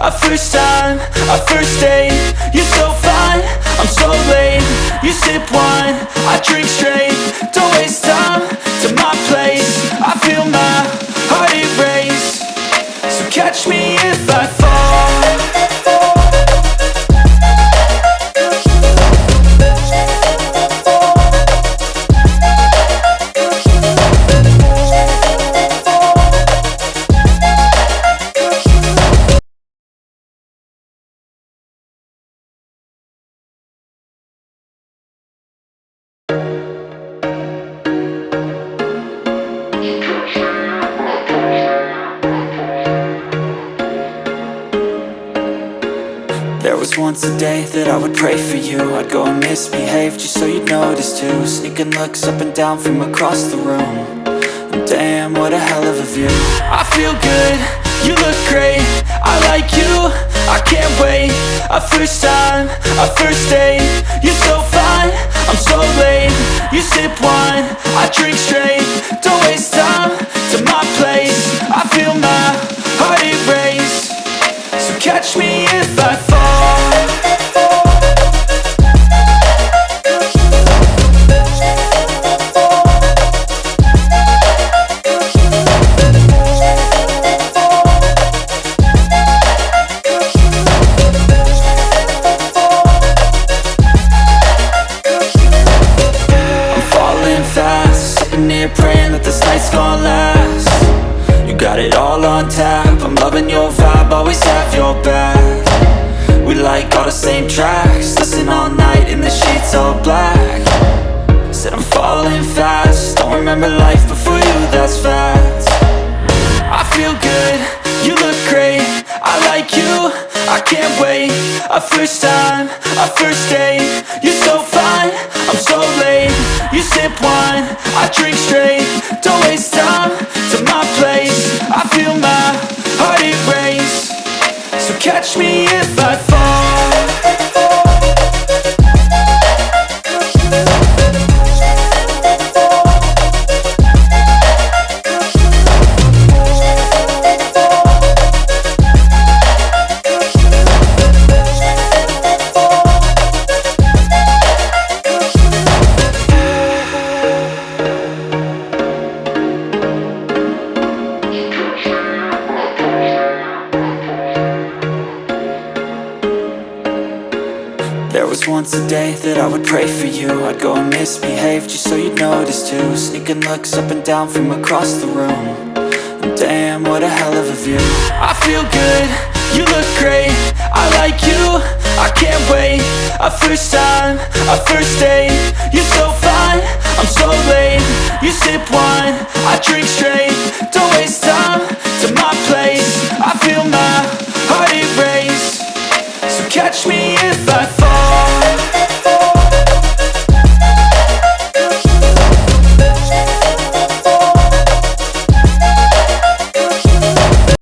a first time, a first date. You're so fine, I'm so late. You sip wine, I drink straight. Don't waste time to my place. I feel my heart erase. So catch me if I fall. There was once a day that I would pray for you. I'd go and misbehave just so you'd notice too. Sneaking looks up and down from across the room. And damn, what a hell of a view. I feel good, you look great. I like you, I can't wait. A first time, a first date. You're so fine, I'm so late. You sip wine, I drink straight. Don't waste time to my place. I feel my heart erase. So catch me if I fall. Praying that this night's gonna last. You got it all on tap, I'm loving your vibe, always have your back. We like all the same tracks, listen all night in the sheets all black. Said I'm falling fast, don't remember life before you, that's fact. I feel good, you look great. I like you, I can't wait. A first time, a first date. You're so fine, I'm so late. You sip wine, I drink straight. Don't waste time to my place. I feel my heart erase. So catch me if I fall. There was once a day that I would pray for you. I'd go and misbehave just so you'd notice too. Sneaking looks up and down from across the room. And damn, what a hell of a view. I feel good, you look great. I like you, I can't wait. A first time, a first date. You're so fine, I'm so late. You sip wine, I drink straight.